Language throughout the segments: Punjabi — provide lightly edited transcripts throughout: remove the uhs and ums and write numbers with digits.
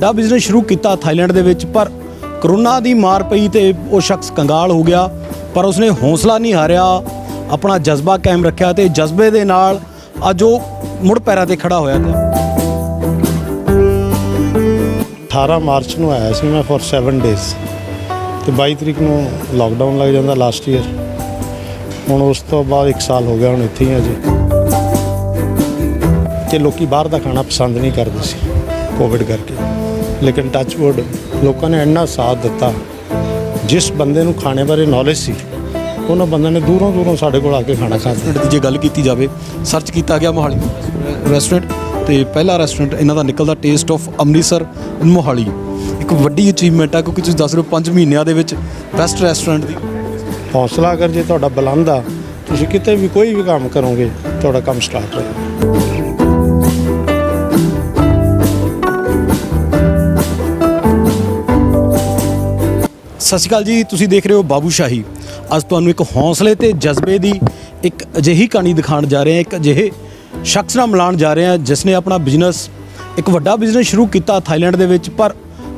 ਵੱਡਾ ਬਿਜ਼ਨਸ ਸ਼ੁਰੂ ਕੀਤਾ ਥਾਈਲੈਂਡ ਦੇ ਵਿੱਚ, ਪਰ ਕਰੋਨਾ ਦੀ ਮਾਰ ਪਈ ਤੇ ਉਹ ਸ਼ਖਸ ਕੰਗਾਲ ਹੋ ਗਿਆ। ਪਰ ਉਸਨੇ ਹੌਸਲਾ ਨਹੀਂ ਹਾਰਿਆ, ਆਪਣਾ ਜਜ਼ਬਾ ਕਾਇਮ ਰੱਖਿਆ ਤੇ ਜਜ਼ਬੇ ਦੇ ਨਾਲ ਅੱਜ ਉਹ ਮੁੜ ਪੈਰਾਂ ਤੇ ਖੜਾ ਹੋਇਆ। 18 ਮਾਰਚ ਨੂੰ ਆਇਆ ਸੀ ਮੈਂ ਫॉर 7 ਡੇਜ਼ ਤੇ 22 ਤਰੀਕ ਨੂੰ ਲਾਕਡਾਊਨ ਲੱਗ ਜਾਂਦਾ ਲਾਸਟ ਈਅਰ। ਹੁਣ ਉਸ ਤੋਂ ਬਾਅਦ 1 ਸਾਲ ਹੋ ਗਿਆ, ਹੁਣ ਇੱਥੇ ਹੀ ਆ ਜੀ। ਤੇ ਲੋਕੀ ਬਾਹਰ ਦਾ ਖਾਣਾ ਪਸੰਦ ਨਹੀਂ ਕਰਦੇ ਸੀ ਕੋਵਿਡ ਕਰਕੇ, ਲੇਕਿਨ ਟੱਚ ਵੁੱਡ ਲੋਕਾਂ ਨੇ ਇੰਨਾ ਸਾਥ ਦਿੱਤਾ। ਜਿਸ ਬੰਦੇ ਨੂੰ ਖਾਣੇ ਬਾਰੇ ਨੌਲੇਜ ਸੀ ਉਹਨਾਂ ਬੰਦਿਆਂ ਨੇ ਦੂਰੋਂ ਦੂਰੋਂ ਸਾਡੇ ਕੋਲ ਆ ਕੇ ਖਾਣਾ ਖਾਧਾ। ਦੀ ਜੇ ਗੱਲ ਕੀਤੀ ਜਾਵੇ, ਸਰਚ ਕੀਤਾ ਗਿਆ ਮੋਹਾਲੀ ਰੈਸਟੋਰੈਂਟ ਤੇ ਪਹਿਲਾ ਰੈਸਟੋਰੈਂਟ ਇਹਨਾਂ ਦਾ ਨਿਕਲਦਾ ਟੇਸਟ ਆਫ ਅੰਮ੍ਰਿਤਸਰ ਮੋਹਾਲੀ। ਇੱਕ ਵੱਡੀ ਅਚੀਵਮੈਂਟ ਹੈ ਕਿਉਂਕਿ ਤੁਸੀਂ ਦੱਸ ਰਹੇ ਹੋ 5 ਮਹੀਨਿਆਂ ਦੇ ਵਿੱਚ ਬੈਸਟ ਰੈਸਟੋਰੈਂਟ ਦੀ। ਹੌਸਲਾ ਅਗਰ ਜੇ ਤੁਹਾਡਾ ਬੁਲੰਦ ਆ, ਤੁਸੀਂ ਕਿਤੇ ਵੀ ਕੋਈ ਵੀ ਕੰਮ ਕਰੋਗੇ ਤੁਹਾਡਾ ਕੰਮ ਸਟਾਰਟ ਹੋਏਗਾ। ਸਤਿ ਸ਼੍ਰੀ ਅਕਾਲ ਜੀ, ਤੁਸੀਂ ਦੇਖ ਰਹੇ ਹੋ ਬਾਬੂ ਸ਼ਾਹੀ। ਅੱਜ ਤੁਹਾਨੂੰ ਇੱਕ ਹੌਸਲੇ ਤੇ ਜਜ਼ਬੇ ਦੀ ਇੱਕ ਅਜਿਹੀ ਕਹਾਣੀ ਦਿਖਾਉਣ ਜਾ ਰਹੇ ਹਾਂ, ਇੱਕ ਅਜਿਹੇ ਸ਼ਖਸ ਨਾਲ ਮਿਲਾਉਣ ਜਾ ਰਹੇ ਹਾਂ ਜਿਸ ਨੇ ਆਪਣਾ ਬਿਜ਼ਨਸ, ਇੱਕ ਵੱਡਾ ਬਿਜ਼ਨਸ ਸ਼ੁਰੂ ਕੀਤਾ ਥਾਈਲੈਂਡ ਦੇ ਵਿੱਚ, ਪਰ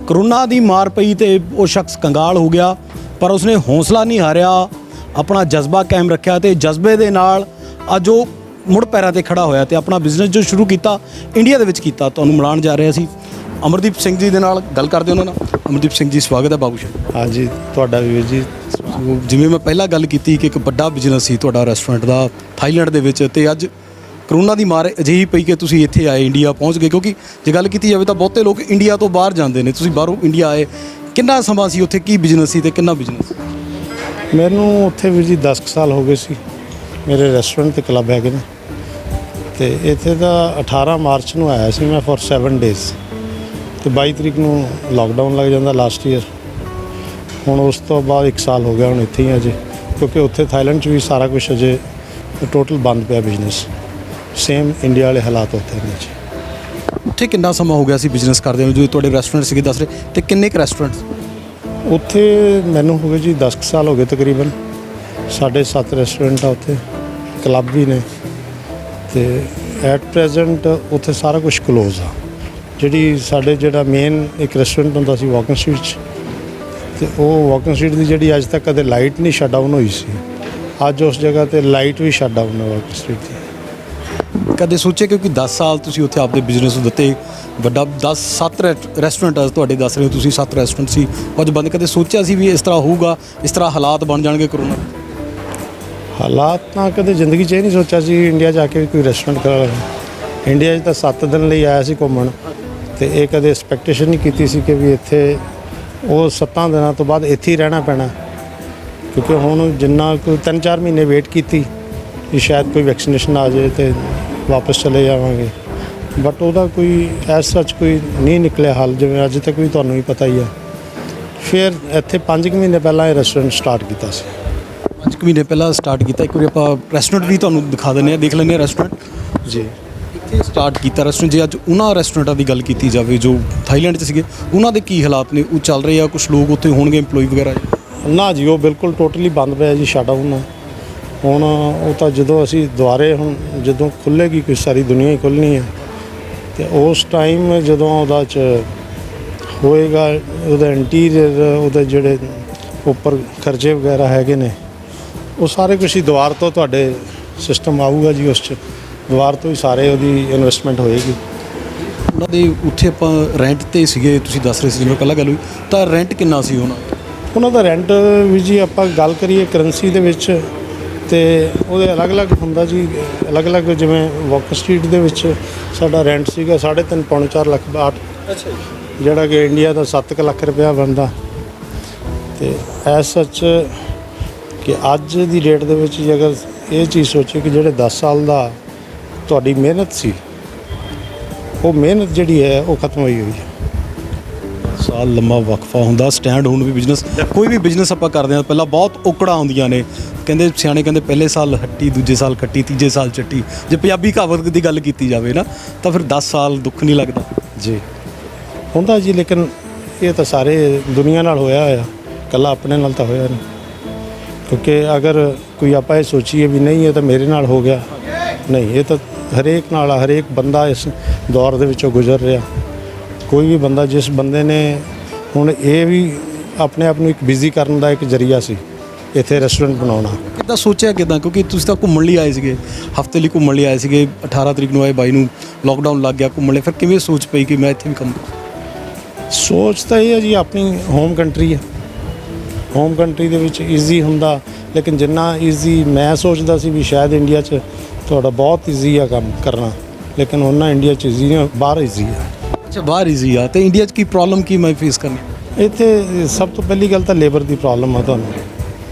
ਕਰੋਨਾ ਦੀ ਮਾਰ ਪਈ ਤੇ ਉਹ ਸ਼ਖਸ ਕੰਗਾਲ ਹੋ ਗਿਆ। ਪਰ ਉਸਨੇ ਹੌਸਲਾ ਨਹੀਂ ਹਾਰਿਆ, ਆਪਣਾ ਜਜ਼ਬਾ ਕਾਇਮ ਰੱਖਿਆ ਤੇ ਜਜ਼ਬੇ ਦੇ ਨਾਲ ਅੱਜ ਉਹ ਮੁੜ ਪੈਰਾਂ ਤੇ ਖੜਾ ਹੋਇਆ ਤੇ ਆਪਣਾ ਬਿਜ਼ਨਸ ਜੋ ਸ਼ੁਰੂ ਕੀਤਾ ਇੰਡੀਆ ਦੇ ਵਿੱਚ ਕੀਤਾ। ਤੁਹਾਨੂੰ ਮਿਲਾਉਣ ਜਾ ਰਹੇ ਸੀ ਅਮਰਦੀਪ ਸਿੰਘ ਜੀ ਦੇ ਨਾਲ, ਗੱਲ ਕਰਦੇ ਉਹਨਾਂ ਨਾਲ। ਅਮਰਦੀਪ ਸਿੰਘ ਜੀ, ਸਵਾਗਤ ਹੈ ਬਾਬੂ ਸ਼ਾਹੀ। ਹਾਂਜੀ, ਤੁਹਾਡਾ ਵੀ ਵੀਰ ਜੀ। ਜਿਵੇਂ ਮੈਂ ਪਹਿਲਾਂ ਗੱਲ ਕੀਤੀ ਕਿ ਇੱਕ ਵੱਡਾ ਬਿਜ਼ਨਸ ਸੀ ਤੁਹਾਡਾ ਰੈਸਟੋਰੈਂਟ ਦਾ ਥਾਈਲੈਂਡ ਦੇ ਵਿੱਚ, ਤੇ ਅੱਜ ਕਰੋਨਾ ਦੀ ਮਾਰ ਅਜਿਹੀ ਪਈ ਕਿ ਤੁਸੀਂ ਇੱਥੇ ਆਏ, ਇੰਡੀਆ ਪਹੁੰਚ ਗਏ। ਕਿਉਂਕਿ ਜੇ ਗੱਲ ਕੀਤੀ ਜਾਵੇ ਤਾਂ ਬਹੁਤੇ ਲੋਕ ਇੰਡੀਆ ਤੋਂ ਬਾਹਰ ਜਾਂਦੇ ਨੇ, ਤੁਸੀਂ ਬਾਹਰੋਂ ਇੰਡੀਆ ਆਏ। ਕਿੰਨਾ ਸਮਾਂ ਸੀ ਉੱਥੇ, ਕੀ ਬਿਜ਼ਨਸ ਸੀ ਤੇ ਕਿੰਨਾ ਬਿਜ਼ਨਸ? ਮੈਨੂੰ ਉੱਥੇ ਵੀਰ ਜੀ 10 ਸਾਲ ਹੋ ਗਏ ਸੀ। ਮੇਰੇ ਰੈਸਟੋਰੈਂਟ ਤੇ ਕਲੱਬ ਹੈਗੇ ਨੇ ਤੇ ਇੱਥੇ ਦਾ 18 ਮਾਰਚ ਨੂੰ ਆਇਆ ਸੀ ਮੈਂ ਫॉर 7 ਡੇਜ਼ ਤੇ 22 ਤਰੀਕ ਨੂੰ ਲਾਕਡਾਊਨ ਲੱਗ ਜਾਂਦਾ ਲਾਸਟ ਈਅਰ। ਹੁਣ ਉਸ ਤੋਂ ਬਾਅਦ 1 ਸਾਲ ਹੋ ਗਿਆ, ਹੁਣ ਇੱਥੇ ਹੀ ਆ ਜੀ। ਕਿਉਂਕਿ ਉੱਥੇ ਥਾਈਲੈਂਡ 'ਚ ਵੀ ਸਾਰਾ ਕੁਝ ਅਜੇ ਟੋਟਲ ਬੰਦ ਪਿਆ ਬਿਜ਼ਨਸ। ਸੇਮ ਇੰਡੀਆ ਵਾਲੇ ਹਾਲਾਤ ਉੱਥੇ ਨੇ ਜੀ। ਉੱਥੇ ਕਿੰਨਾ ਸਮਾਂ ਹੋ ਗਿਆ ਸੀ ਬਿਜ਼ਨਸ ਕਰਦੇ ਹੋ, ਜੋ ਤੁਹਾਡੇ ਰੈਸਟੋਰੈਂਟ ਸੀਗੇ ਦੱਸ ਰਹੇ, ਤੇ ਕਿੰਨੇ ਕੁ ਰੈਸਟੋਰੈਂਟਸ? ਉੱਥੇ ਮੈਨੂੰ ਹੋ ਗਏ ਜੀ 10 ਸਾਲ ਹੋ ਗਏ ਤਕਰੀਬਨ। 7.5 ਰੈਸਟੋਰੈਂਟ ਆ ਉੱਥੇ, ਕਲੱਬ ਵੀ ਨੇ ਤੇ ਐਟ ਪ੍ਰੈਜ਼ੈਂਟ ਉੱਥੇ ਸਾਰਾ ਕੁਝ ਕਲੋਜ਼ ਆ। ਜਿਹੜਾ ਮੇਨ ਇੱਕ ਰੈਸਟੋਰੈਂਟ ਹੁੰਦਾ ਸੀ ਵਾਕਿੰਗ ਸਟਰੀਟ 'ਚ, ਤੇ ਉਹ ਵਾਕਿੰਗ ਸਟਰੀਟ ਦੀ ਜਿਹੜੀ ਅੱਜ ਤੱਕ ਕਦੇ ਲਾਈਟ ਨਹੀਂ ਸ਼ਟ ਡਾਊਨ ਹੋਈ ਸੀ, ਅੱਜ ਉਸ ਜਗ੍ਹਾ ਤੇ ਲਾਈਟ ਵੀ ਸ਼ਟ ਡਾਊਨ ਹੈ ਵਾਕਿੰਗ ਸਟਰੀਟ ਦੀ। ਕਦੇ ਸੋਚਿਆ ਕਿਉਂਕਿ 10 ਸਾਲ ਤੁਸੀਂ ਉੱਥੇ ਆਪਦੇ ਬਿਜ਼ਨਸ ਨੂੰ ਦਿੱਤੇ, ਵੱਡਾ 7 ਰੈਸਟੋਰੈਂਟ ਤੁਹਾਡੇ ਦੱਸ ਰਹੇ ਹੋ ਤੁਸੀਂ, 7 ਰੈਸਟੋਰੈਂਟ ਸੀ, ਕੁਝ ਬੰਦ। ਕਦੇ ਸੋਚਿਆ ਸੀ ਵੀ ਇਸ ਤਰ੍ਹਾਂ ਹੋਊਗਾ, ਇਸ ਤਰ੍ਹਾਂ ਹਾਲਾਤ ਬਣ ਜਾਣਗੇ ਕਰੋਨਾ? ਹਾਲਾਤ ਤਾਂ ਕਦੇ ਜ਼ਿੰਦਗੀ 'ਚ ਇਹ ਨਹੀਂ ਸੋਚਿਆ ਸੀ ਇੰਡੀਆ ਜਾ ਕੇ ਕੋਈ ਰੈਸਟੋਰੈਂਟ ਕਰਾ ਲਵਾਂ। ਇੰਡੀਆ 'ਚ ਤਾਂ 7 ਦਿਨ ਲਈ ਆਇਆ ਸੀ ਘੁੰਮਣ, ਤੇ ਇਹ ਕਦੇ ਐਕਸਪੈਕਟੇਸ਼ਨ ਨਹੀਂ ਕੀਤੀ ਸੀ ਕਿ ਵੀ ਇੱਥੇ ਉਹ 7 ਦਿਨਾਂ ਤੋਂ ਬਾਅਦ ਇੱਥੇ ਹੀ ਰਹਿਣਾ ਪੈਣਾ। ਕਿਉਂਕਿ ਹੁਣ ਜਿੰਨਾ ਕੋਈ 3-4 ਮਹੀਨੇ ਵੇਟ ਕੀਤੀ ਕਿ ਸ਼ਾਇਦ ਕੋਈ ਵੈਕਸੀਨੇਸ਼ਨ ਆ ਜਾਏ ਤੇ ਵਾਪਸ ਚਲੇ ਜਾਵਾਂਗੇ, ਬਟ ਉਹਦਾ ਕੋਈ ਐਸ ਸੱਚ ਕੋਈ ਨਹੀਂ ਨਿਕਲਿਆ ਹੱਲ, ਜਿਵੇਂ ਅੱਜ ਤੱਕ ਵੀ ਤੁਹਾਨੂੰ ਵੀ ਪਤਾ ਹੀ ਆ। ਫਿਰ ਇੱਥੇ 5 ਮਹੀਨੇ ਪਹਿਲਾਂ ਇਹ ਰੈਸਟੋਰੈਂਟ ਸਟਾਰਟ ਕੀਤਾ ਸੀ। 5 ਮਹੀਨੇ ਪਹਿਲਾਂ ਸਟਾਰਟ ਕੀਤਾ। ਇੱਕ ਵਾਰੀ ਆਪਾਂ ਰੈਸਟੋਰੈਂਟ ਵੀ ਤੁਹਾਨੂੰ ਦਿਖਾ ਦਿੰਦੇ ਹਾਂ, ਦੇਖ ਲੈਂਦੇ ਹਾਂ ਰੈਸਟੋਰੈਂਟ ਜੀ ਕਿੱਥੇ ਸਟਾਰਟ ਕੀਤਾ ਰੈਸਟੋਰੈਂਟ। ਜੇ ਅੱਜ ਉਹਨਾਂ ਰੈਸਟੋਰੈਂਟਾਂ ਦੀ ਗੱਲ ਕੀਤੀ ਜਾਵੇ ਜੋ ਥਾਈਲੈਂਡ 'ਚ ਸੀਗੇ, ਉਹਨਾਂ ਦੇ ਕੀ ਹਾਲਾਤ ਨੇ? ਉਹ ਚੱਲ ਰਹੇ ਆ, ਕੁਝ ਲੋਕ ਉੱਥੇ ਹੋਣਗੇ ਇੰਪਲੋਈ ਵਗੈਰਾ? ਨਾ ਜੀ, ਉਹ ਬਿਲਕੁਲ ਟੋਟਲੀ ਬੰਦ ਪਿਆ ਜੀ, ਸ਼ਟ ਡਾਊਨ ਆ। ਹੁਣ ਉਹ ਤਾਂ ਜਦੋਂ ਅਸੀਂ ਦੁਬਾਰੇ ਹੁਣ ਜਦੋਂ ਖੁੱਲ੍ਹੇਗੀ ਕੋਈ ਸਾਰੀ ਦੁਨੀਆ ਹੀ ਖੁੱਲ੍ਹਣੀ ਹੈ, ਤੇ ਉਸ ਟਾਈਮ ਜਦੋਂ ਉਹਦਾ 'ਚ ਹੋਏਗਾ ਉਹਦਾ ਇੰਟੀਰੀਅਰ, ਉਹਦੇ ਜਿਹੜੇ ਉੱਪਰ ਖਰਚੇ ਵਗੈਰਾ ਹੈਗੇ ਨੇ, ਉਹ ਸਾਰੇ ਕੁਛ ਹੀ ਦੁਬਾਰ ਤੋਂ ਤੁਹਾਡੇ ਸਿਸਟਮ ਆਊਗਾ ਜੀ। ਉਸ 'ਚ ਦੁਬਾਰ ਤੋਂ ਹੀ ਸਾਰੇ ਉਹਦੀ ਇਨਵੈਸਟਮੈਂਟ ਹੋਏਗੀ। ਉਹਨਾਂ ਦੇ ਉੱਥੇ ਆਪਾਂ ਰੈਂਟ 'ਤੇ ਸੀਗੇ, ਤੁਸੀਂ ਦੱਸ ਰਹੇ ਸੀ ਜਿਵੇਂ ਪਹਿਲਾਂ ਗੱਲ ਹੋਈ, ਤਾਂ ਰੈਂਟ ਕਿੰਨਾ ਸੀ ਉਹਨਾਂ ਦਾ? ਰੈਂਟ ਵੀ ਜੀ ਆਪਾਂ ਗੱਲ ਕਰੀਏ ਕਰੰਸੀ ਦੇ ਵਿੱਚ ਤੇ ਉਹਦੇ ਅਲੱਗ-ਅਲੱਗ ਹੁੰਦਾ ਜੀ, ਅਲੱਗ-ਅਲੱਗ। ਜਿਵੇਂ ਵਾਕਿੰਗ ਸਟਰੀਟ ਦੇ ਵਿੱਚ ਸਾਡਾ ਰੈਂਟ ਸੀਗਾ 3.5-4 ਲੱਖ ਬਾਟ, ਜਿਹੜਾ ਕਿ ਇੰਡੀਆ ਦਾ 7 ਲੱਖ ਰੁਪਇਆ ਬਣਦਾ। ਤੇ ਐਸ ਸੱਚ ਕਿ ਅੱਜ ਦੀ ਡੇਟ ਦੇ ਵਿੱਚ ਜੇ ਅਗਰ ਇਹ ਚੀਜ਼ ਸੋਚੇ ਕਿ ਜਿਹੜੇ 10 ਸਾਲ ਦਾ ਤੁਹਾਡੀ ਮਿਹਨਤ ਸੀ, ਉਹ ਮਿਹਨਤ ਜਿਹੜੀ ਹੈ ਉਹ ਖਤਮ ਹੋਈ ਹੋਈ ਹੈ। ਸਾਲ ਲੰਮਾ ਵਕਫਾ ਹੁੰਦਾ। ਸਟੈਂਡ ਹੁਣ ਵੀ ਬਿਜ਼ਨਸ, ਕੋਈ ਵੀ ਬਿਜ਼ਨਸ ਆਪਾਂ ਕਰਦੇ ਹਾਂ ਪਹਿਲਾਂ ਬਹੁਤ ਔਕੜਾਂ ਆਉਂਦੀਆਂ ਨੇ। ਕਹਿੰਦੇ ਸਿਆਣੇ ਕਹਿੰਦੇ ਪਹਿਲੇ ਸਾਲ ਹੱਟੀ, ਦੂਜੇ ਸਾਲ ਖੱਟੀ, ਤੀਜੇ ਸਾਲ ਚੱਟੀ। ਜੇ ਪੰਜਾਬੀ ਕਹਾਵਤ ਦੀ ਗੱਲ ਕੀਤੀ ਜਾਵੇ ਨਾ, ਤਾਂ ਫਿਰ 10 ਸਾਲ ਦੁੱਖ ਨਹੀਂ ਲੱਗਦਾ ਜੀ। ਹੁੰਦਾ ਜੀ, ਲੇਕਿਨ ਇਹ ਤਾਂ ਸਾਰੇ ਦੁਨੀਆ ਨਾਲ ਹੋਇਆ ਹੋਇਆ, ਇਕੱਲਾ ਆਪਣੇ ਨਾਲ ਤਾਂ ਹੋਇਆ ਨਹੀਂ। ਕਿਉਂਕਿ ਅਗਰ ਕੋਈ ਆਪਾਂ ਇਹ ਸੋਚੀਏ ਵੀ ਨਹੀਂ ਇਹ ਤਾਂ ਮੇਰੇ ਨਾਲ ਹੋ ਗਿਆ, ਨਹੀਂ, ਇਹ ਤਾਂ ਹਰੇਕ ਨਾਲ, ਹਰੇਕ ਬੰਦਾ ਇਸ ਦੌਰ ਦੇ ਵਿੱਚੋਂ ਗੁਜ਼ਰ ਰਿਹਾ। ਕੋਈ ਵੀ ਬੰਦਾ, ਜਿਸ ਬੰਦੇ ਨੇ ਹੁਣ ਇਹ ਵੀ ਆਪਣੇ ਆਪ ਨੂੰ ਇੱਕ ਬਿਜ਼ੀ ਕਰਨ ਦਾ ਇੱਕ ਜ਼ਰੀਆ ਸੀ ਇੱਥੇ ਰੈਸਟੋਰੈਂਟ ਬਣਾਉਣਾ। ਕਿੱਦਾਂ ਸੋਚਿਆ ਕਿੱਦਾਂ, ਕਿਉਂਕਿ ਤੁਸੀਂ ਤਾਂ ਘੁੰਮਣ ਲਈ ਆਏ ਸੀਗੇ, ਹਫਤੇ ਲਈ ਘੁੰਮਣ ਲਈ ਆਏ ਸੀਗੇ, 18 ਤਰੀਕ ਨੂੰ ਆਏ, 22 ਨੂੰ ਲੋਕਡਾਊਨ ਲੱਗ ਗਿਆ, ਘੁੰਮਣ ਲਈ ਫਿਰ ਕਿਵੇਂ ਸੋਚ ਪਈ ਕਿ ਮੈਂ ਇੱਥੇ ਵੀ ਕੰਮ ਕਰਾਂ? ਸੋਚ ਤਾਂ ਇਹ ਹੈ ਜੀ, ਆਪਣੀ ਹੋਮ ਕੰਟਰੀ ਹੈ, ਹੋਮ ਕੰਟਰੀ ਦੇ ਵਿੱਚ ਈਜ਼ੀ ਹੁੰਦਾ, ਲੇਕਿਨ ਜਿੰਨਾ ਈਜ਼ੀ ਮੈਂ ਸੋਚਦਾ ਸੀ ਵੀ ਸ਼ਾਇਦ ਇੰਡੀਆ 'ਚ ਤੁਹਾਡਾ ਬਹੁਤ ਈਜ਼ੀ ਆ ਕੰਮ ਕਰਨਾ, ਲੇਕਿਨ ਉਹਨਾਂ ਇੰਡੀਆ 'ਚ ਈਜ਼ੀ ਨਹੀਂ, ਬਾਹਰ ਈਜ਼ੀ ਆ। ਅੱਛਾ, ਬਾਹਰ ਈਜ਼ੀ ਆ, ਤੇ ਇੰਡੀਆ 'ਚ ਕੀ ਪ੍ਰੋਬਲਮ ਕੀ ਮੈਂ ਫੇਸ ਕਰਨੀ? ਇੱਥੇ ਸਭ ਤੋਂ ਪਹਿਲੀ ਗੱਲ ਤਾਂ ਲੇਬਰ ਦੀ ਪ੍ਰੋਬਲਮ ਆ ਤੁਹਾਨੂੰ,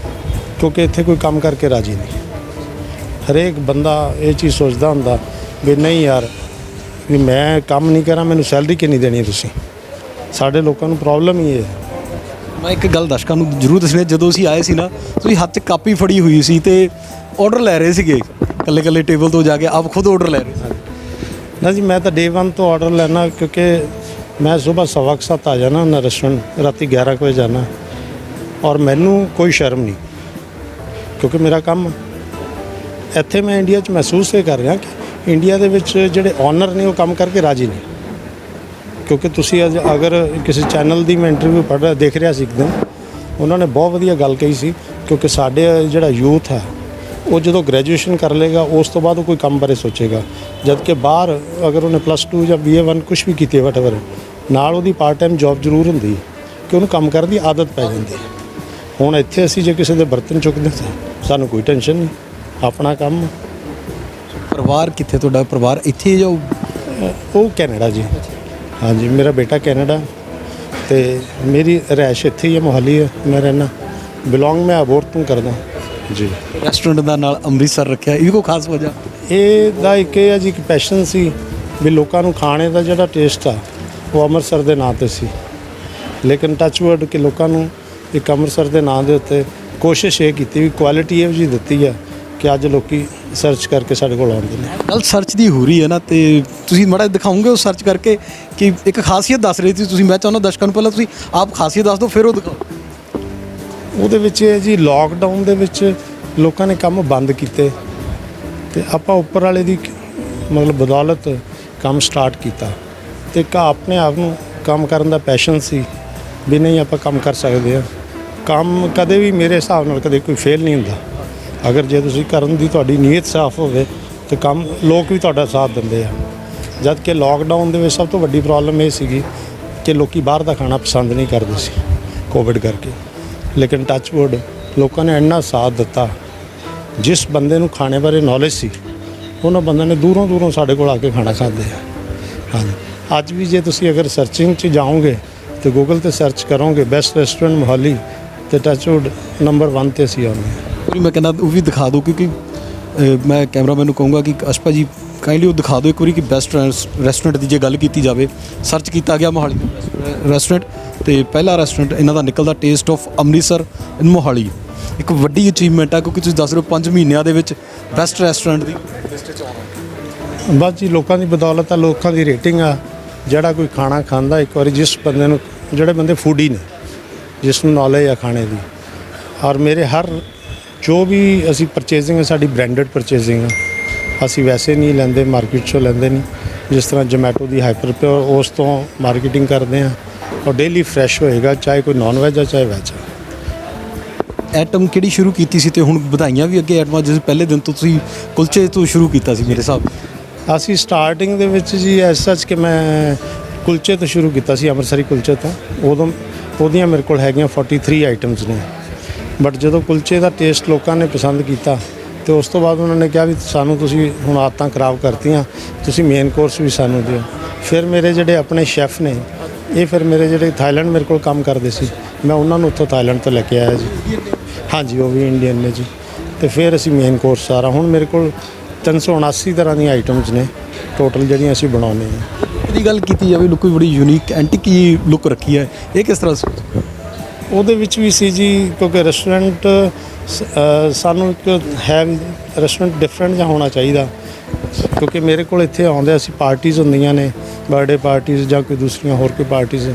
ਕਿਉਂਕਿ ਇੱਥੇ ਕੋਈ ਕੰਮ ਕਰਕੇ ਰਾਜੀ ਨਹੀਂ। ਹਰੇਕ ਬੰਦਾ ਇਹ ਚੀਜ਼ ਸੋਚਦਾ ਹੁੰਦਾ ਵੀ ਨਹੀਂ ਯਾਰ, ਵੀ ਮੈਂ ਕੰਮ ਨਹੀਂ ਕਰਾਂ, ਮੈਨੂੰ ਸੈਲਰੀ ਕਿੰਨੀ ਦੇਣੀ ਤੁਸੀਂ। ਸਾਡੇ ਲੋਕਾਂ ਨੂੰ ਪ੍ਰੋਬਲਮ ਹੀ ਇਹ ਹੈ। ਮੈਂ ਇੱਕ ਗੱਲ ਦਰਸ਼ਕਾਂ ਨੂੰ ਜ਼ਰੂਰ ਦੱਸਣੀ, ਜਦੋਂ ਅਸੀਂ ਆਏ ਸੀ ਨਾ, ਤੁਸੀਂ ਹੱਥ 'ਚ ਕਾਪੀ ਫੜੀ ਹੋਈ ਸੀ ਤੇ ਆਰਡਰ ਲੈ ਰਹੇ ਸੀਗੇ, ਇਕੱਲੇ ਇਕੱਲੇ ਟੇਬਲ ਤੋਂ ਜਾ ਕੇ ਆਪ ਖੁਦ ਆਰਡਰ ਲੈ ਰਹੇ ਸੀ। ਨਾ ਜੀ, ਮੈਂ ਤਾਂ ਡੇ 1 ਤੋਂ ਆਰਡਰ ਲੈਣਾ, ਕਿਉਂਕਿ ਮੈਂ ਸਵੇਰ 7:15 ਆ ਜਾਣਾ ਨਾ ਰੈਸਟੋਰੈਂਟ, ਰਾਤੀ 11 ਵਜੇ ਜਾਣਾ, ਔਰ ਮੈਨੂੰ ਕੋਈ ਸ਼ਰਮ ਨਹੀਂ, ਕਿਉਂਕਿ ਮੇਰਾ ਕੰਮ ਇੱਥੇ ਮੈਂ ਇੰਡੀਆ 'ਚ ਮਹਿਸੂਸ ਇਹ ਕਰ ਰਿਹਾ ਕਿ ਇੰਡੀਆ ਦੇ ਵਿੱਚ ਜਿਹੜੇ ਓਨਰ ਨੇ ਉਹ ਕੰਮ ਕਰਕੇ ਰਾਜੀ ਨਹੀਂ। ਕਿਉਂਕਿ ਤੁਸੀਂ ਅਗਰ ਕਿਸੇ ਚੈਨਲ ਦੀ ਮੈਂ ਇੰਟਰਵਿਊ ਦੇਖ ਰਿਹਾ ਸੀ ਇੱਕ ਦਿਨ, ਉਹਨਾਂ ਨੇ ਬਹੁਤ ਵਧੀਆ ਗੱਲ ਕਹੀ ਸੀ, ਕਿਉਂਕਿ ਸਾਡੇ ਜਿਹੜਾ ਯੂਥ ਹੈ ਉਹ ਜਦੋਂ ਗ੍ਰੈਜੂਏਸ਼ਨ ਕਰ ਲੇਗਾ ਉਸ ਤੋਂ ਬਾਅਦ ਉਹ ਕੋਈ ਕੰਮ ਬਾਰੇ ਸੋਚੇਗਾ, ਜਦ ਕਿ ਬਾਹਰ ਅਗਰ ਉਹਨੇ +2 ਜਾਂ BA1 ਕੁਛ ਵੀ ਕੀਤੀ ਵਟਐਵਰ, ਨਾਲ ਉਹਦੀ ਪਾਰਟ ਟਾਈਮ ਜੌਬ ਜ਼ਰੂਰ ਹੁੰਦੀ ਕਿ ਉਹਨੂੰ ਕੰਮ ਕਰਨ ਦੀ ਆਦਤ ਪੈ ਜਾਂਦੀ ਹੈ। ਹੁਣ ਇੱਥੇ ਅਸੀਂ ਜੇ ਕਿਸੇ ਦੇ ਬਰਤਨ ਚੁੱਕਦੇ ਸਾਨੂੰ ਕੋਈ ਟੈਨਸ਼ਨ ਨਹੀਂ, ਆਪਣਾ ਕੰਮ। ਪਰਿਵਾਰ ਕਿੱਥੇ ਤੁਹਾਡਾ? ਪਰਿਵਾਰ ਇੱਥੇ ਜਾਂ ਉਹ ਕੈਨੇਡਾ ਜੀ। ਹਾਂਜੀ, ਮੇਰਾ ਬੇਟਾ ਕੈਨੇਡਾ ਤੇ ਮੇਰੀ ਰਿਹਾਇਸ਼ ਇੱਥੇ ਹੀ ਹੈ, ਮੋਹਾਲੀ ਹੈ ਮੈਂ ਰਹਿਣਾ। ਬਿਲੋਂਗ ਮੈਂ ਅਬੋਹਰ ਤੋਂ ਕਰਦਾ ਜੀ। ਰੈਸਟੋਰੈਂਟ ਦਾ ਨਾਲ ਅੰਮ੍ਰਿਤਸਰ ਰੱਖਿਆ, ਇਹ ਕੋਈ ਖਾਸ ਵਜ੍ਹਾ? ਇਹ ਦਾ ਇੱਕ ਇਹ ਹੈ ਜੀ ਕਿ ਪੈਸ਼ਨ ਸੀ ਵੀ ਲੋਕਾਂ ਨੂੰ ਖਾਣੇ ਦਾ ਜਿਹੜਾ ਟੇਸਟ ਆ ਉਹ ਅੰਮ੍ਰਿਤਸਰ ਦੇ ਨਾਂ 'ਤੇ ਸੀ, ਲੇਕਿਨ ਟੱਚਵਰਡ ਕਿ ਲੋਕਾਂ ਨੂੰ ਇੱਕ ਅੰਮ੍ਰਿਤਸਰ ਦੇ ਨਾਂ ਦੇ ਉੱਤੇ ਕੋਸ਼ਿਸ਼ ਇਹ ਕੀਤੀ ਵੀ ਕੁਆਲਿਟੀ ਇਹੋ ਜਿਹੀ ਦਿੱਤੀ ਹੈ ਕਿ ਅੱਜ ਲੋਕੀ ਸਰਚ ਕਰਕੇ ਸਾਡੇ ਕੋਲ ਆਉਂਦੇ ਨੇ। ਗੱਲ ਸਰਚ ਦੀ ਹੋ ਰਹੀ ਹੈ ਨਾ, ਤੇ ਤੁਸੀਂ ਮਾੜਾ ਦਿਖਾਓਗੇ ਉਹ ਸਰਚ ਕਰਕੇ ਕਿ ਇੱਕ ਖਾਸੀਅਤ ਦੱਸ ਰਹੇ ਸੀ ਤੁਸੀਂ। ਮੈਂ ਚਾਹੁੰਦਾ ਦਰਸ਼ਕਾਂ ਨੂੰ ਪਹਿਲਾਂ ਤੁਸੀਂ ਆਪ ਖਾਸੀਅਤ ਦੱਸ ਦਿਓ, ਫਿਰ ਉਹ ਦਿਖਾਓ। ਉਹਦੇ ਵਿੱਚ ਇਹ ਜੀ, ਲੋਕਡਾਊਨ ਦੇ ਵਿੱਚ ਲੋਕਾਂ ਨੇ ਕੰਮ ਬੰਦ ਕੀਤੇ ਤੇ ਆਪਾਂ ਉੱਪਰ ਵਾਲੇ ਦੀ ਮਤਲਬ ਬਦੌਲਤ ਕੰਮ ਸਟਾਰਟ ਕੀਤਾ, ਤੇ ਆਪਣੇ ਆਪ ਨੂੰ ਕੰਮ ਕਰਨ ਦਾ ਪੈਸ਼ਨ ਸੀ ਵੀ ਨਹੀਂ ਆਪਾਂ ਕੰਮ ਕਰ ਸਕਦੇ ਹਾਂ। ਕੰਮ ਕਦੇ ਵੀ ਮੇਰੇ ਹਿਸਾਬ ਨਾਲ ਕਦੇ ਕੋਈ ਫੇਲ ਨਹੀਂ ਹੁੰਦਾ, ਅਗਰ ਜੇ ਤੁਸੀਂ ਕਰਨ ਦੀ ਤੁਹਾਡੀ ਨੀਅਤ ਸਾਫ਼ ਹੋਵੇ ਤੇ ਕੰਮ ਲੋਕ ਵੀ ਤੁਹਾਡਾ ਸਾਥ ਦਿੰਦੇ ਆ। ਜਦ ਕਿ ਲੋਕਡਾਊਨ ਦੇ ਵਿੱਚ ਸਭ ਤੋਂ ਵੱਡੀ ਪ੍ਰੋਬਲਮ ਇਹ ਸੀਗੀ ਕਿ ਲੋਕੀ ਬਾਹਰ ਦਾ ਖਾਣਾ ਪਸੰਦ ਨਹੀਂ ਕਰਦੇ ਸੀ ਕੋਵਿਡ ਕਰਕੇ, ਲੇਕਿਨ ਟੱਚਵੁੱਡ ਲੋਕਾਂ ਨੇ ਇੰਨਾ ਸਾਥ ਦਿੱਤਾ। ਜਿਸ ਬੰਦੇ ਨੂੰ ਖਾਣੇ ਬਾਰੇ ਨੌਲੇਜ ਸੀ ਉਹਨਾਂ ਬੰਦਿਆਂ ਨੇ ਦੂਰੋਂ ਦੂਰੋਂ ਸਾਡੇ ਕੋਲ ਆ ਕੇ ਖਾਣਾ ਖਾਂਦੇ ਆ। ਹਾਂਜੀ, ਅੱਜ ਵੀ ਜੇ ਤੁਸੀਂ ਅਗਰ ਸਰਚਿੰਗ 'ਚ ਜਾਓਗੇ ਤੇ ਗੂਗਲ ਤੇ ਸਰਚ ਕਰੋਗੇ ਬੈਸਟ ਰੈਸਟੋਰੈਂਟ ਮੋਹਾਲੀ, ਤੇ ਟੱਚਵੁੱਡ ਨੰਬਰ 1 ਤੇ ਅਸੀਂ ਆਉਂਦੇ ਹਾਂ। ਪੂਰੀ ਮੈਂ ਕਹਿੰਦਾ ਉਹ ਵੀ ਦਿਖਾ ਦਿਓ, ਕਿਉਂਕਿ ਮੈਂ ਕੈਮਰਾਮੈਨ ਨੂੰ ਕਹੂੰਗਾ ਕਿ ਅਸ਼ਪਾ ਜੀ ਕਾਈਂਡਲੀ ਉਹ ਦਿਖਾ ਦਿਓ ਇੱਕ ਵਾਰੀ ਕਿ ਬੈਸਟ ਰੈਸਟੋਰੈਂਟ ਦੀ ਜੇ ਗੱਲ ਕੀਤੀ ਜਾਵੇ। ਸਰਚ ਕੀਤਾ ਗਿਆ ਮੋਹਾਲੀ ਰੈਸਟੋਰੈਂਟ, ਤੇ ਪਹਿਲਾ ਰੈਸਟੋਰੈਂਟ ਇਹਨਾਂ ਦਾ ਨਿਕਲਦਾ ਟੇਸਟ ਆਫ ਅੰਮ੍ਰਿਤਸਰ ਇਨ ਮੋਹਾਲੀ। ਇੱਕ ਵੱਡੀ ਅਚੀਵਮੈਂਟ ਆ, ਕਿਉਂਕਿ ਤੁਸੀਂ ਦੱਸ ਰਹੇ ਹੋ 5 ਮਹੀਨਿਆਂ ਦੇ ਵਿੱਚ ਬੈਸਟ ਰੈਸਟੋਰੈਂਟ ਦੀ ਲਿਸਟ 'ਚ ਆਉਣਾ। ਬਸ ਜੀ, ਲੋਕਾਂ ਦੀ ਬਦੌਲਤ ਆ, ਲੋਕਾਂ ਦੀ ਰੇਟਿੰਗ ਆ। ਜਿਹੜਾ ਕੋਈ ਖਾਣਾ ਖਾਂਦਾ ਇੱਕ ਵਾਰੀ, ਜਿਸ ਬੰਦੇ ਨੂੰ, ਜਿਹੜੇ ਬੰਦੇ ਫੂਡੀ ਨੇ, ਜਿਸ ਨੂੰ ਨੌਲੇਜ ਆ ਖਾਣੇ ਦੀ, ਔਰ ਮੇਰੇ ਹਰ ਜੋ ਵੀ ਅਸੀਂ ਪਰਚੇਜ਼ਿੰਗ ਹੈ ਸਾਡੀ ਬ੍ਰਾਂਡਡ ਪਰਚੇਜ਼ਿੰਗ ਆ। ਅਸੀਂ ਵੈਸੇ ਨਹੀਂ ਲੈਂਦੇ, ਮਾਰਕੀਟ 'ਚੋਂ ਲੈਂਦੇ ਨਹੀਂ। ਜਿਸ ਤਰ੍ਹਾਂ ਜੋਮੈਟੋ ਦੀ ਹਾਈਪਰ ਪਿਓਰ, ਉਸ ਤੋਂ ਮਾਰਕੀਟਿੰਗ ਕਰਦੇ ਆ, ਔਰ ਡੇਲੀ ਫਰੈਸ਼ ਹੋਏਗਾ, ਚਾਹੇ ਕੋਈ ਨਾਨ ਵੈਜ ਆ ਚਾਹੇ ਵੈਜ ਆ। ਐਟਮ ਕਿਹੜੀ ਸ਼ੁਰੂ ਕੀਤੀ ਸੀ, ਤੇ ਹੁਣ ਵਧਾਈਆਂ ਵੀ ਅੱਗੇ ਐਟਮਾਂ, ਜਿਸ ਪਹਿਲੇ ਦਿਨ ਤੋਂ ਤੁਸੀਂ ਕੁਲਚੇ ਤੋਂ ਸ਼ੁਰੂ ਕੀਤਾ ਸੀ ਮੇਰੇ ਹਿਸਾਬ। ਅਸੀਂ ਸਟਾਰਟਿੰਗ ਦੇ ਵਿੱਚ ਜੀ ਐਸ ਸੱਚ ਕਿ ਮੈਂ ਕੁਲਚੇ ਤੋਂ ਸ਼ੁਰੂ ਕੀਤਾ ਸੀ, ਅੰਮ੍ਰਿਤਸਰੀ ਕੁਲਚੇ ਤੋਂ। ਉਦੋਂ ਉਹਦੀਆਂ ਮੇਰੇ ਕੋਲ ਹੈਗੀਆਂ 43 ਆਈਟਮਸ ਨੇ, ਬਟ ਜਦੋਂ ਕੁਲਚੇ ਦਾ ਟੇਸਟ ਲੋਕਾਂ ਨੇ ਪਸੰਦ ਕੀਤਾ ਤੇ ਉਸ ਤੋਂ ਬਾਅਦ ਉਹਨਾਂ ਨੇ ਕਿਹਾ ਵੀ ਸਾਨੂੰ ਤੁਸੀਂ ਹੁਣ ਆਦਤਾਂ ਖਰਾਬ ਕਰਤੀਆਂ, ਤੁਸੀਂ ਮੇਨ ਕੋਰਸ ਵੀ ਸਾਨੂੰ ਦਿਓ। ਫਿਰ ਮੇਰੇ ਜਿਹੜੇ ਆਪਣੇ ਸ਼ੈਫ ਨੇ, ਇਹ ਫਿਰ ਮੇਰੇ ਜਿਹੜੇ ਥਾਈਲੈਂਡ ਮੇਰੇ ਕੋਲ ਕੰਮ ਕਰਦੇ ਸੀ, ਮੈਂ ਉਹਨਾਂ ਨੂੰ ਉੱਥੋਂ ਥਾਈਲੈਂਡ ਤੋਂ ਲੈ ਕੇ ਆਇਆ ਜੀ। ਹਾਂਜੀ, ਉਹ ਵੀ ਇੰਡੀਅਨ ਨੇ ਜੀ। ਤੇ ਫਿਰ ਅਸੀਂ ਮੇਨ ਕੋਰਸ ਸਾਰਾ, ਹੁਣ ਮੇਰੇ ਕੋਲ 379 ਤਰ੍ਹਾਂ ਦੀਆਂ ਆਈਟਮਸ ਨੇ ਟੋਟਲ ਜਿਹੜੀਆਂ ਅਸੀਂ ਬਣਾਉਂਦੇ ਹਾਂ। ਇਹਦੀ ਗੱਲ ਕੀਤੀ ਜਾਵੇ, ਲੁੱਕ ਵੀ ਬੜੀ ਯੂਨੀਕ ਐਂਟੀਕ ਹੀ ਲੁੱਕ ਰੱਖੀ ਹੈ, ਇਹ ਕਿਸ ਤਰ੍ਹਾਂ ਸੀ? ਉਹਦੇ ਵਿੱਚ ਵੀ ਸੀ ਜੀ, ਕਿਉਂਕਿ ਰੈਸਟੋਰੈਂਟ ਸਾਨੂੰ ਇੱਕ ਹੈ ਰੈਸਟੋਰੈਂਟ ਡਿਫਰੈਂਟ ਜਿਹਾ ਹੋਣਾ ਚਾਹੀਦਾ, ਕਿਉਂਕਿ ਮੇਰੇ ਕੋਲ ਇੱਥੇ ਆਉਂਦੇ ਅਸੀਂ ਪਾਰਟੀਜ਼ ਹੁੰਦੀਆਂ ਨੇ, ਬਰਥਡੇ ਪਾਰਟੀਜ਼ ਜਾਂ ਕੋਈ ਦੂਸਰੀਆਂ ਹੋਰ ਕੋਈ ਪਾਰਟੀਜ਼,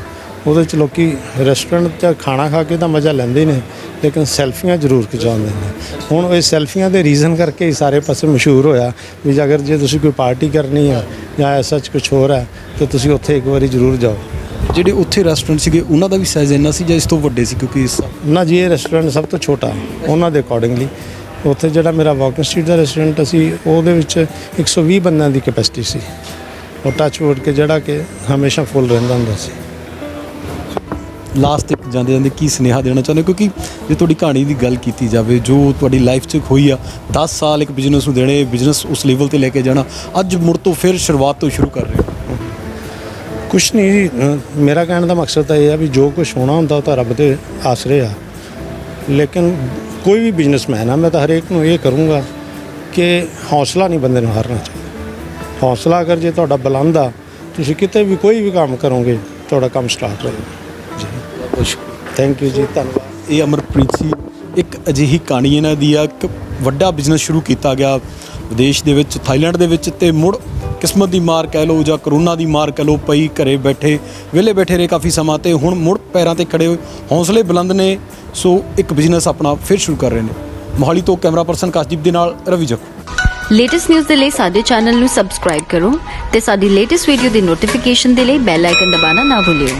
ਉਹਦੇ 'ਚ ਲੋਕੀ ਰੈਸਟੋਰੈਂਟ 'ਚ ਖਾਣਾ ਖਾ ਕੇ ਤਾਂ ਮਜ਼ਾ ਲੈਂਦੇ ਨੇ, ਲੇਕਿਨ ਸੈਲਫੀਆਂ ਜ਼ਰੂਰ ਖਿਚਾਉਂਦੇ ਨੇ। ਹੁਣ ਇਹ ਸੈਲਫੀਆਂ ਦੇ ਰੀਜ਼ਨ ਕਰਕੇ ਹੀ ਸਾਰੇ ਪਾਸੇ ਮਸ਼ਹੂਰ ਹੋਇਆ ਵੀ ਅਗਰ ਜੇ ਤੁਸੀਂ ਕੋਈ ਪਾਰਟੀ ਕਰਨੀ ਆ ਜਾਂ ਐਸਾ ਕੁਛ ਹੋਰ ਹੈ ਤਾਂ ਤੁਸੀਂ ਉੱਥੇ ਇੱਕ ਵਾਰੀ ਜ਼ਰੂਰ ਜਾਓ। ਜਿਹੜੇ ਉੱਥੇ ਰੈਸਟੋਰੈਂਟ ਸੀਗੇ ਉਹਨਾਂ ਦਾ ਵੀ ਸਾਈਜ਼ ਇੰਨਾ ਸੀ ਜਾਂ ਇਸ ਤੋਂ ਵੱਡੇ ਸੀ ਕਿਉਂਕਿ ਇਸ ਨਾ ਜੀ, ਇਹ ਰੈਸਟੋਰੈਂਟ ਸਭ ਤੋਂ ਛੋਟਾ ਉਹਨਾਂ ਦੇ ਅਕੋਰਡਿੰਗਲੀ। ਉੱਥੇ ਜਿਹੜਾ ਮੇਰਾ ਵਾਕਿੰਗ ਸਟਰੀਟ ਦਾ ਰੈਸਟੋਰੈਂਟ ਸੀ ਉਹਦੇ ਵਿੱਚ 120 ਬੰਦਿਆਂ ਦੀ ਕੈਪੈਸਿਟੀ ਸੀ। ਉਹ ਟੱਚ ਵੁੱਡ ਕੇ ਜਿਹੜਾ ਕਿ ਹਮੇਸ਼ਾ ਫੁੱਲ ਰਹਿੰਦਾ ਹੁੰਦਾ ਸੀ। ਲਾਸਟ ਤੱਕ ਜਾਂਦੇ ਜਾਂਦੇ ਕੀ ਸੁਨੇਹਾ ਦੇਣਾ ਚਾਹੁੰਦੇ ਹੋ? ਕਿਉਂਕਿ ਜੇ ਤੁਹਾਡੀ ਕਹਾਣੀ ਦੀ ਗੱਲ ਕੀਤੀ ਜਾਵੇ ਜੋ ਤੁਹਾਡੀ ਲਾਈਫ 'ਚ ਹੋਈ ਆ 10 ਸਾਲ ਇੱਕ ਬਿਜ਼ਨਸ ਨੂੰ ਦੇਣੇ, ਬਿਜ਼ਨਸ ਉਸ ਲੈਵਲ ਤੇ ਲੈ ਕੇ ਜਾਣਾ, ਅੱਜ ਮੁੜ ਤੋਂ ਫਿਰ ਸ਼ੁਰੂਆਤ ਤੋਂ ਸ਼ੁਰੂ ਕਰ ਰਹੇ ਹੋ। ਕੁਛ ਨਹੀਂ ਜੀ, ਮੇਰਾ ਕਹਿਣ ਦਾ ਮਕਸਦ ਤਾਂ ਇਹ ਆ ਵੀ ਜੋ ਕੁਛ ਹੋਣਾ ਹੁੰਦਾ ਉਹ ਤਾਂ ਰੱਬ ਦੇ ਆਸਰੇ ਆ। ਲੇਕਿਨ ਕੋਈ ਵੀ ਬਿਜ਼ਨਸਮੈਨ ਆ, ਮੈਂ ਤਾਂ ਹਰੇਕ ਨੂੰ ਇਹ ਕਰੂੰਗਾ ਕਿ ਹੌਸਲਾ ਨਹੀਂ ਬੰਦੇ ਨੂੰ ਹਾਰਨਾ ਚਾਹੀਦਾ। ਹੌਸਲਾ ਅਗਰ ਜੇ ਤੁਹਾਡਾ ਬੁਲੰਦ ਆ, ਤੁਸੀਂ ਕਿਤੇ ਵੀ ਕੋਈ ਵੀ ਕੰਮ ਕਰੋਗੇ ਤੁਹਾਡਾ ਕੰਮ ਸਟਾਰਟ ਹੋਏਗਾ ਜੀ। ਬਹੁਤ ਸ਼ੁਕਰੀਆ, ਥੈਂਕ ਯੂ ਜੀ, ਧੰਨਵਾਦ। ਇਹ ਅਮਰਪ੍ਰੀਤ ਸੀ। ਇੱਕ ਅਜਿਹੀ ਕਹਾਣੀ ਇਹਨਾਂ ਦੀ ਆ, ਇੱਕ ਵੱਡਾ ਬਿਜ਼ਨਸ ਸ਼ੁਰੂ ਕੀਤਾ ਗਿਆ ਵਿਦੇਸ਼ ਦੇ ਵਿੱਚ, ਥਾਈਲੈਂਡ ਦੇ ਵਿੱਚ, ਤੇ ਮੁੜ ਕਿਸਮਤ ਦੀ ਮਾਰ ਕਹਿ ਲਓ ਜਾਂ ਕਰੋਨਾ ਦੀ ਮਾਰ ਕਹਿ ਲਓ, ਪਈ ਘਰੇ ਬੈਠੇ ਵਿਹਲੇ ਬੈਠੇ ਰਹੇ ਕਾਫੀ ਸਮਾਂ, ਤੇ ਹੁਣ ਮੁੜ ਪੈਰਾਂ ਤੇ ਖੜੇ ਹੋਏ, ਹੌਸਲੇ ਬੁਲੰਦ ਨੇ। ਸੋ ਇੱਕ ਬਿਜ਼ਨਸ ਆਪਣਾ ਫਿਰ ਸ਼ੁਰੂ ਕਰ ਰਹੇ ਨੇ। ਮੋਹਾਲੀ ਤੋਂ ਕੈਮਰਾ ਪਰਸਨ ਕਾਸ਼ਦੀਪ ਦੇ ਨਾਲ ਰਵੀ ਜੱਖੂ। ਲੇਟੈਸਟ ਨਿਊਜ਼ ਦੇ ਲਈ ਸਾਡੇ ਚੈਨਲ ਨੂੰ ਸਬਸਕ੍ਰਾਈਬ ਕਰੋ ਤੇ ਸਾਡੀ ਲੇਟੈਸਟ ਵੀਡੀਓ ਦੀ ਨੋਟੀਫਿਕੇਸ਼ਨ ਦੇ ਲਈ ਬੈਲ ਆਈਕਨ ਦਬਾਉਣਾ ਨਾ ਭੁੱਲਿਓ।